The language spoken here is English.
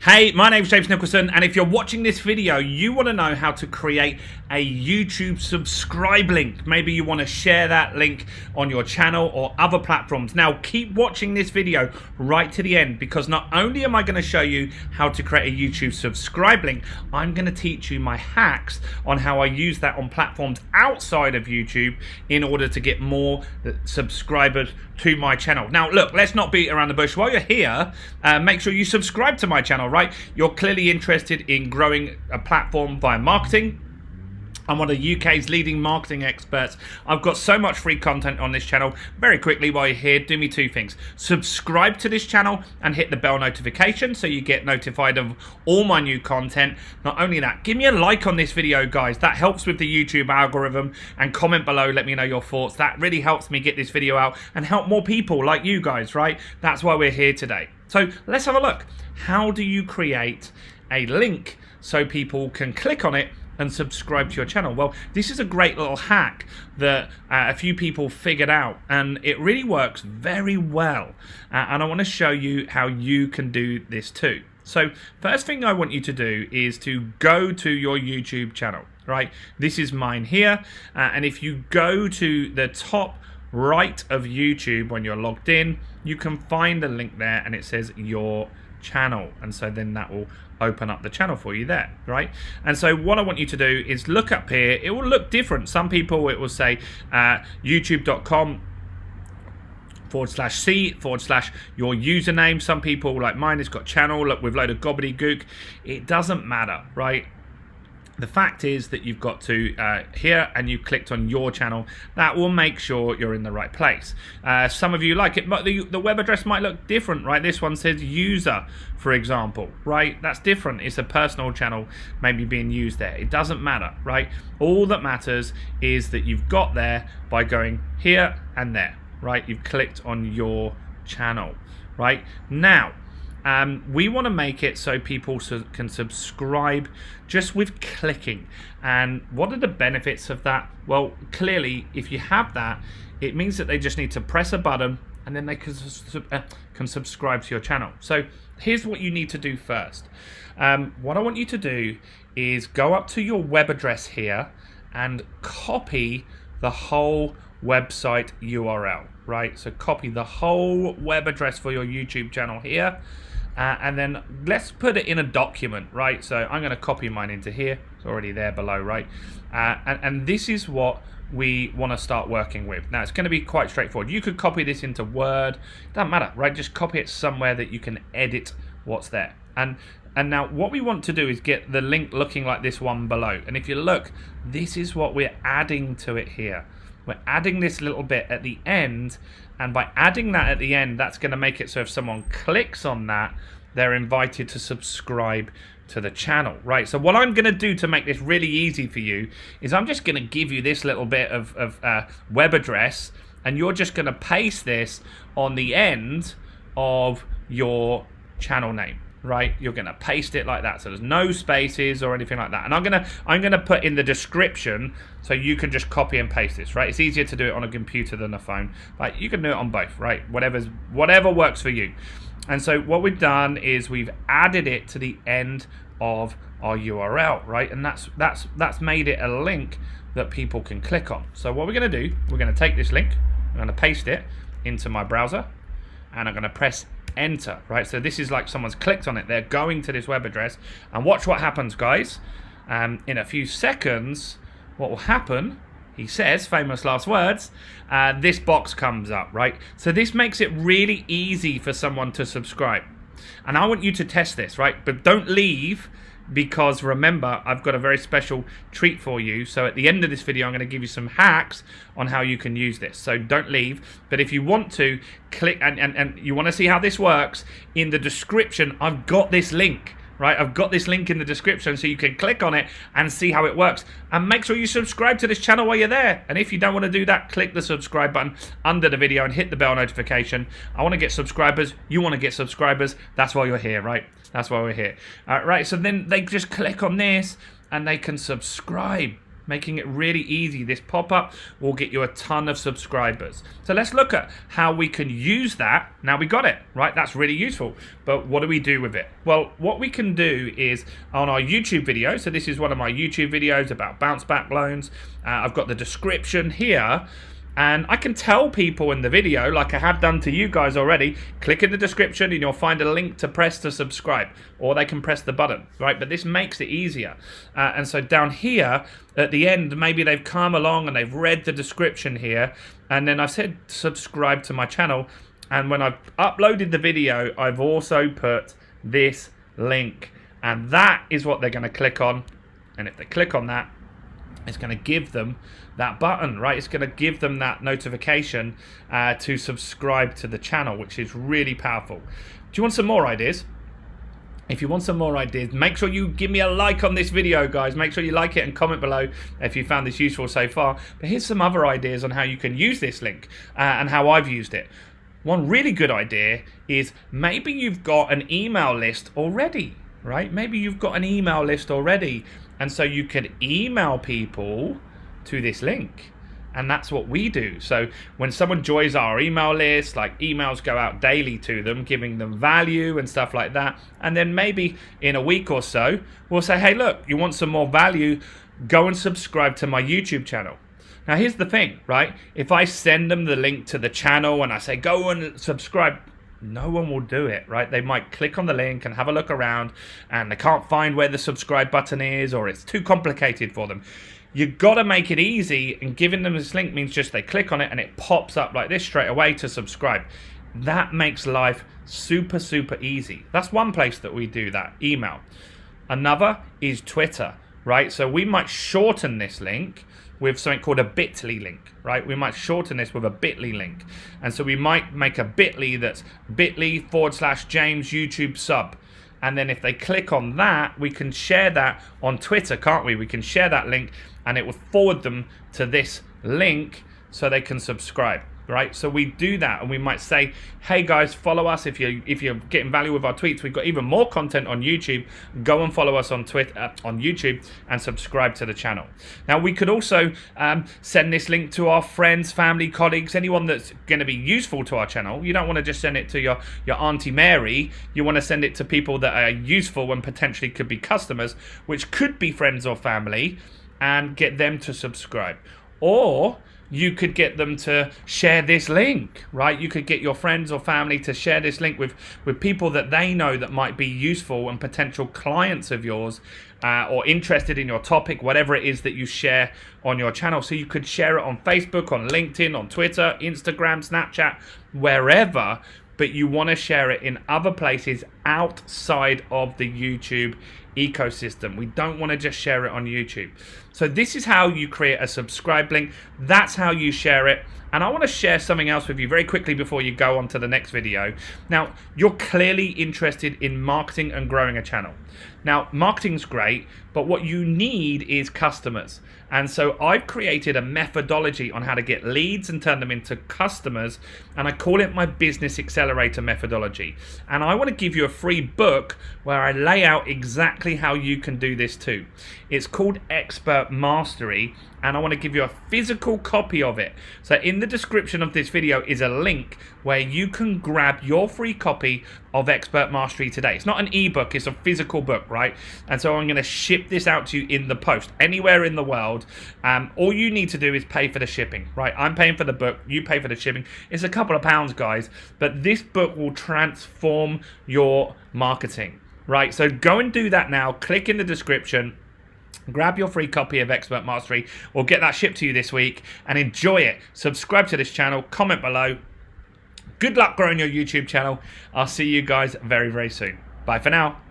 Hey, my name's James Nicholson, and if you're watching this video, you want to know how to create a YouTube subscribe link. Maybe you want to share that link on your channel or other platforms. Now, keep watching this video right to the end, because not only am I going to show you how to create a YouTube subscribe link, I'm going to teach you my hacks on how I use that on platforms outside of YouTube in order to get more subscribers to my channel. Now, look, let's not beat around the bush. While you're here, make sure you subscribe to my channel. Right, you're clearly interested in growing a platform via marketing. I'm one of the UK's leading marketing experts. I've got so much free content on this channel. Very quickly, while you're here, do me two things. Subscribe to this channel and hit the bell notification so you get notified of all my new content. Not only that, give me a like on this video, guys. That helps with the YouTube algorithm. And comment below, let me know your thoughts. That really helps me get this video out and help more people like you guys, right? That's why we're here today. So let's have a look. How do you create a link so people can click on it and subscribe to your channel? Well, this is a great little hack that a few people figured out, and it really works very well. And I want to show you how you can do this too. So first thing I want you to do is to go to your YouTube channel, right? This is mine here. And if you go to the top right of YouTube when you're logged in, you can find the link there and it says your channel, and so then that will open up the channel for you there, right? And so what I want you to do is look up here. It will look different. Some people, it will say youtube.com/C/ your username. Some people, like mine, has got channel look with load of gobbledygook. It doesn't matter, right? The fact is that you've got to here and you clicked on your channel. That will make sure you're in the right place. Some of you like it, but the web address might look different, right? This one says user, for example, right? That's different. It's a personal channel maybe being used there. It doesn't matter, right? All that matters is that you've got there by going here and there, right? You've clicked on your channel, right? Now, we want to make it so people can subscribe just with clicking. And what are the benefits of that? Well, clearly, if you have that, it means that they just need to press a button and then they can subscribe to your channel. So here's what you need to do first. What I want you to do is go up to your web address here and copy the whole website URL, right? So copy the whole web address for your YouTube channel here. And then let's put it in a document, right? So I'm going to copy mine into here. It's already there below, right? And this is what we want to start working with. Now, it's going to be quite straightforward. You could copy this into Word. Doesn't matter, right? Just copy it somewhere that you can edit what's there. And now what we want to do is get the link looking like this one below. And if you look, this is what we're adding to it here. We're adding this little bit at the end, and by adding that at the end, that's going to make it so if someone clicks on that, they're invited to subscribe to the channel, right? So what I'm going to do to make this really easy for you is I'm just going to give you this little bit of web address, and you're just going to paste this on the end of your channel name. Right, you're gonna paste it like that, so there's no spaces or anything like that. And I'm gonna put in the description so you can just copy and paste this. Right, it's easier to do it on a computer than a phone. Like, you can do it on both, right? Whatever works for you. And so what we've done is we've added it to the end of our URL, right? And that's made it a link that people can click on. So what we're gonna do, we're gonna take this link, I'm gonna paste it into my browser, and I'm gonna press enter, right? So this is like someone's clicked on it, they're going to this web address, and watch what happens, guys. In a few seconds, what will happen, he says, famous last words, this box comes up, right? So this makes it really easy for someone to subscribe, and I want you to test this, right? But don't leave, because remember, I've got a very special treat for you. So at the end of this video, I'm going to give you some hacks on how you can use this. So don't leave. But if you want to click and you want to see how this works, in the description, I've got this link, right? I've got this link in the description so you can click on it and see how it works. And make sure you subscribe to this channel while you're there. And if you don't want to do that, click the subscribe button under the video and hit the bell notification. I want to get subscribers. You want to get subscribers. That's why you're here, right? That's why we're here. Right, so then they just click on this and they can subscribe. making it really easy. This pop-up will get you a ton of subscribers. So let's look at how we can use that. Now we got it, right? That's really useful. But what do we do with it? Well, what we can do is on our YouTube video, so this is one of my YouTube videos about bounce back loans. I've got the description here. And I can tell people in the video, like I have done to you guys already, click in the description and you'll find a link to press to subscribe, or they can press the button, right? But this makes it easier. And so down here at the end, maybe they've come along and they've read the description here, and then I've said subscribe to my channel. And when I've uploaded the video, I've also put this link, and that is what they're going to click on. And if they click on that, it's going to give them that button, right? It's going to give them that notification to subscribe to the channel, which is really powerful. Do you want some more ideas? If you want some more ideas, make sure you give me a like on this video, guys. Make sure you like it and comment below if you found this useful so far. But here's some other ideas on how you can use this link and how I've used it. One really good idea is maybe you've got an email list already, right? Maybe you've got an email list already, and so you can email people to this link. And that's what we do. So when someone joins our email list, like emails go out daily to them, giving them value and stuff like that. And then maybe in a week or so, we'll say, hey, look, you want some more value? Go and subscribe to my YouTube channel. Now, here's the thing, right? If I send them the link to the channel and I say, go and subscribe, no one will do it, right? They might click on the link and have a look around and they can't find where the subscribe button is, or it's too complicated for them. You've got to make it easy, and giving them this link means just they click on it and it pops up like this straight away to subscribe. That makes life super, super easy. That's one place that we do that, email. Another is Twitter, right? So we might shorten this link with something called a bit.ly link, right? We might shorten this with a bit.ly link. And so we might make a bit.ly that's bit.ly/James YouTube sub. And then if they click on that, we can share that on Twitter, can't we? We can share that link and it will forward them to this link so they can subscribe, right? So we do that, and we might say, hey guys, follow us if you're getting value with our tweets. We've got even more content on YouTube. Go and follow us on Twitter, on YouTube, and subscribe to the channel. Now we could also send this link to our friends, family, colleagues, anyone that's going to be useful to our channel. You don't want to just send it to your Auntie Mary. You want to send it to people that are useful and potentially could be customers, which could be friends or family, and get them to subscribe. Or you could get them to share this link, right? You could get your friends or family to share this link with people that they know that might be useful and potential clients of yours, or interested in your topic, whatever it is that you share on your channel. So you could share it on Facebook, on LinkedIn, on Twitter, Instagram, Snapchat, wherever, but you want to share it in other places outside of the YouTube ecosystem. We don't want to just share it on YouTube. So this is how you create a subscribe link. That's how you share it. And I want to share something else with you very quickly before you go on to the next video. Now, you're clearly interested in marketing and growing a channel. Now, marketing's great, but what you need is customers. And so I've created a methodology on how to get leads and turn them into customers, and I call it my Business Accelerator methodology. And I want to give you a free book where I lay out exactly how you can do this too. It's called Expert Mastery, and I want to give you a physical copy of it. So in the description of this video is a link where you can grab your free copy of Expert Mastery today. It's not an ebook, it's a physical book, right? And so I'm going to ship this out to you in the post, anywhere in the world. All you need to do is pay for the shipping, right? I'm paying for the book, you pay for the shipping. It's a couple of pounds, guys, but this book will transform your marketing, right? So go and do that now. Click in the description. Grab your free copy of Expert Mastery. We'll get that shipped to you this week, and enjoy it. Subscribe to this channel, comment below. Good luck growing your YouTube channel. I'll see you guys very, very soon. Bye for now.